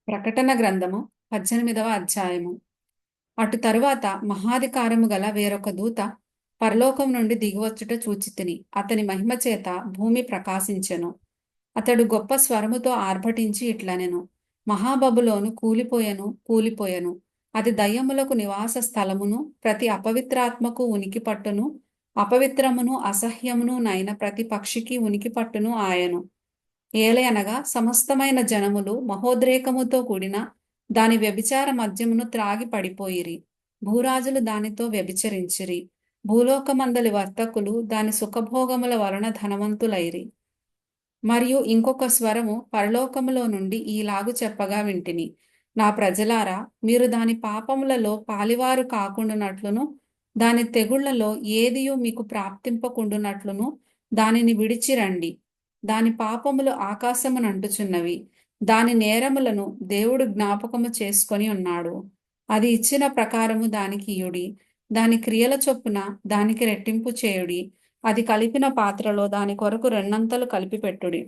ప్రకటన గ్రంథము 18వ అధ్యాయము. అటు తరువాత మహాధికారము గల వేరొక దూత పరలోకం నుండి దిగివచ్చుట చూచితిని. అతని మహిమ చేత భూమి ప్రకాశించెను. అతడు గొప్ప స్వరముతో ఆర్భటించి ఇట్లనెను: మహాబబులోను కూలిపోయెను, కూలిపోయెను! అది దయ్యములకు నివాస స్థలమును, ప్రతి అపవిత్రాత్మకు ఉనికి పట్టును, అపవిత్రమును అసహ్యమును నైన ప్రతి పక్షికి ఉనికి పట్టును ఆయను. ఏలయనగా సమస్తమైన జనములు మహోద్రేకముతో కూడిన దాని వ్యభిచార మద్యమును త్రాగి పడిపోయిరి. భూరాజులు దానితో వ్యభిచరించిరి. భూలోకమందలి వర్తకులు దాని సుఖభోగముల వలన ధనవంతులైరి. మరియు ఇంకొక స్వరము పరలోకములో నుండి ఈలాగు చెప్పగా వింటిని: నా ప్రజలారా, మీరు దాని పాపములలో పాలివారు కాకుండునట్లును, దాని తెగుళ్లలో ఏదియు మీకు ప్రాప్తింపకుండునట్లును దానిని విడిచిరండి. దాని పాపములు ఆకాశమునంటుచున్నవి. దాని నేరములను దేవుడు జ్ఞాపకము చేసుకొని ఉన్నాడు. అది ఇచ్చిన ప్రకారము దానికి ఇయుడి. దాని క్రియల చొప్పున దానికి రెట్టింపు చేయుడి. అది కలిపిన పాత్రలో దాని కొరకు రెండంతలు కలిపి పెట్టుడి.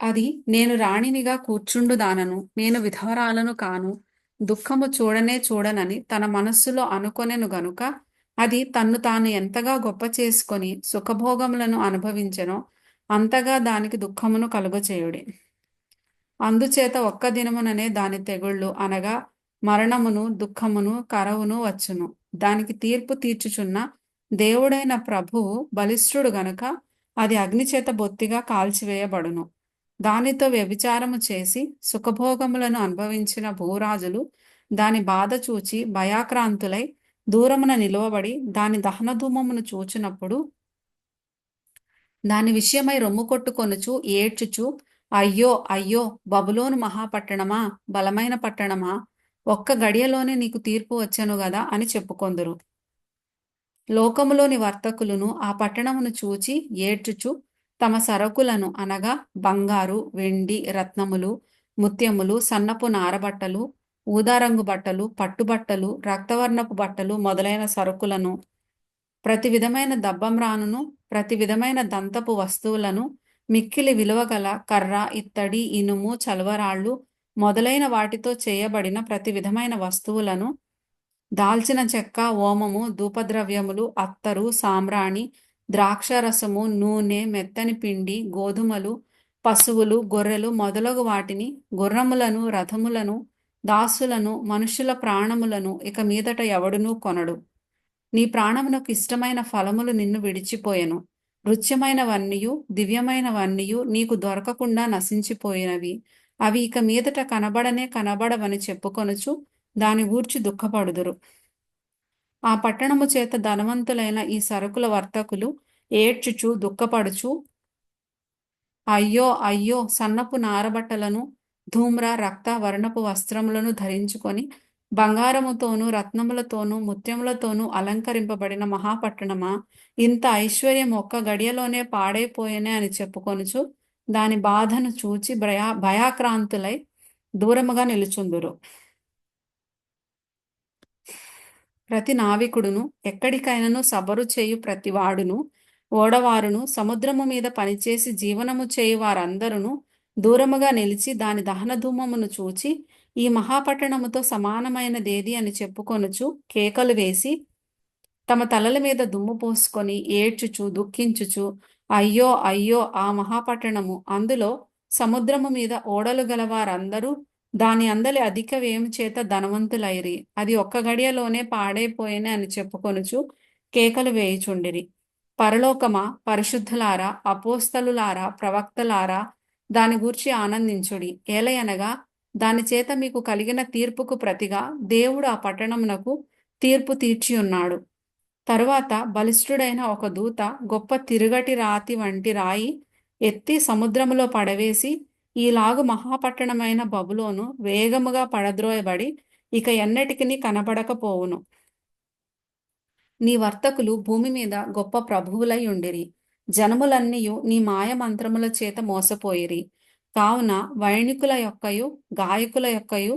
అది నేను రాణినిగా కూర్చుండుదానను, నేను విధవరాలను కాను, దుఃఖము చూడనే చూడనని తన మనస్సులో అనుకొనెను గనుక, అది తన్ను తాను ఎంతగా గొప్ప చేసుకొని సుఖభోగములను అనుభవించెనో అంతగా దానికి దుఃఖమును కలుగచేయుడి. అందుచేత ఒక్క దినముననే దాని తెగుళ్ళు అనగా మరణమును, దుఃఖమును, కరవును వచ్చును. దానికి తీర్పు తీర్చుచున్న దేవుడైన ప్రభువు బలిష్ఠుడు గనుక అది అగ్నిచేత బొత్తిగా కాల్చివేయబడును. దానితో వ్యభిచారము చేసి సుఖభోగములను అనుభవించిన భూరాజులు దాని బాధ చూచి భయాక్రాంతులై దూరమున నిలువబడి దాని దహనధూమమును చూచినప్పుడు దాని విషయమై రొమ్ము కొట్టుకొనుచు ఏడ్చుచు, అయ్యో అయ్యో, బబులోను మహాపట్టణమా, బలమైన పట్టణమా, ఒక్క గడియలోనే నీకు తీర్పు వచ్చెను గదా అని చెప్పుకొందురు. లోకములోని వర్తకులను ఆ పట్టణమును చూచి ఏడ్చుచు తమ సరకులను అనగా బంగారు, వెండి, రత్నములు, ముత్యములు, సన్నపు నారబట్టలు, ఊదారంగు బట్టలు, పట్టుబట్టలు, రక్తవర్ణపు బట్టలు మొదలైన సరుకులను, ప్రతి విధమైన దబ్బమ్రానును, ప్రతి విధమైన దంతపు వస్తువులను, మిక్కిలి విలువగల కర్ర, ఇత్తడి, ఇనుము, చల్వరాళ్ళు మొదలైన వాటితో చేయబడిన ప్రతి విధమైన వస్తువులను, దాల్చిన చెక్క, ఓమము, ధూపద్రవ్యములు, అత్తరు, సాంబ్రాణి, ద్రాక్షరసము, నూనె, మెత్తని పిండి, గోధుమలు, పశువులు, గొర్రెలు మొదలగు వాటిని, గుర్రములను, రథములను, దాసులను, మనుష్యుల ప్రాణములను ఇక మీదట ఎవడునూ కొనడు. నీ ప్రాణమునకు ఇష్టమైన ఫలములు నిన్ను విడిచిపోయెను. రుచ్యమైనవన్నీయు దివ్యమైనవన్నీయు నీకు దొరకకుండా నశించిపోయినవి. అవి ఇక మీదట కనబడనే కనబడవని చెప్పుకొనుచు దాని గూర్చి దుఃఖపడుదురు. ఆ పట్టణము చేత ధనవంతులైన ఈ సరుకుల వర్తకులు ఏడ్చుచు దుఃఖపడుచు, అయ్యో అయ్యో, సన్నపు నారబట్టలను, ధూమ్ర రక్త వర్ణపు వస్త్రములను ధరించుకొని బంగారముతోనూ రత్నములతోనూ ముత్యములతోనూ అలంకరింపబడిన మహాపట్టణమా, ఇంత ఐశ్వర్యం ఒక్క గడియలోనే పాడైపోయేనే అని చెప్పుకొనుచు దాని బాధను చూచి భయాక్రాంతులై దూరముగా నిలుచుందురు. ప్రతి నావికుడును, ఎక్కడికైనను సబరు చేయు ప్రతివాడును, ఓడవారును, సముద్రము మీద పనిచేసి జీవనము చేయు వారందరును దూరముగా నిలిచి దాని దహనధూమమును చూచి, ఈ మహాపట్టణముతో సమానమైనదేది అని చెప్పుకొనుచు కేకలు వేసి తమ తలల మీద దుమ్ము పోసుకొని ఏడ్చుచు దుఃఖించుచు, అయ్యో అయ్యో, ఆ మహాపట్టణము, అందులో సముద్రము మీద ఓడలు గల వారందరూ దాని అందలి అధిక వ్యయము చేత ధనవంతులైరి, అది ఒక్క గడియలోనే పాడైపోయేనే అని చెప్పుకొనుచు కేకలు వేయుచుండిరి. పరలోకమా, పరిశుద్ధులారా, అపోస్తలులారా, ప్రవక్తలారా, దాని గూర్చి ఆనందించుడి. ఏలయనగా దాని చేత మీకు కలిగిన తీర్పుకు ప్రతిగా దేవుడు ఆ పట్టణమునకు తీర్పు తీర్చి ఉన్నాడు. తరువాత బలిష్ఠుడైన ఒక దూత గొప్ప తిరుగటి రాతి వంటి రాయి ఎత్తి సముద్రములో పడవేసి, ఈలాగు మహాపట్టణమైన బబులోను వేగముగా పడద్రోయబడి ఇక ఎన్నటికిని కనబడకపోవును. నీ వర్తకులు భూమి మీద గొప్ప ప్రభువులై ఉండిరి. జనములన్నీయు నీ మాయ మంత్రముల చేత మోసపోయిరి. కావున వైణికుల యొక్కయు గాయకుల యొక్కయు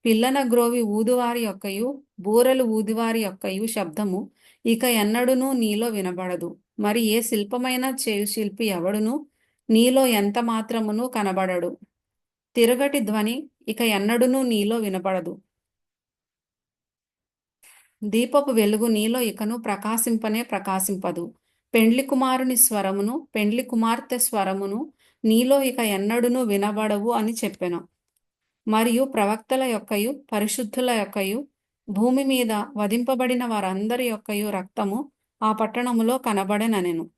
పిల్లన గ్రోవి ఊదువారి యొక్కయు బూరలు ఊదివారి యొక్కయు శబ్దము ఇక ఎన్నడూనూ నీలో వినబడదు. మరి ఏ శిల్పమైన చేయు శిల్పి ఎవడునూ నీలో ఎంత మాత్రమును కనబడడు. తిరుగటి ధ్వని ఇక ఎన్నడూనూ నీలో వినబడదు. దీపపు వెలుగు నీలో ఇకను ప్రకాశింపనే ప్రకాశింపదు. పెండ్లి కుమారుని స్వరమును, పెండ్లి కుమార్తె స్వరమును నీలో ఇక ఎన్నడూనూ వినబడవు అని చెప్పెను. మరియు ప్రవక్తల యొక్కయు పరిశుద్ధుల యొక్కయు భూమి మీద వధింపబడిన వారందరి యొక్కయు రక్తము ఆ పట్టణములో కనబడెననెను.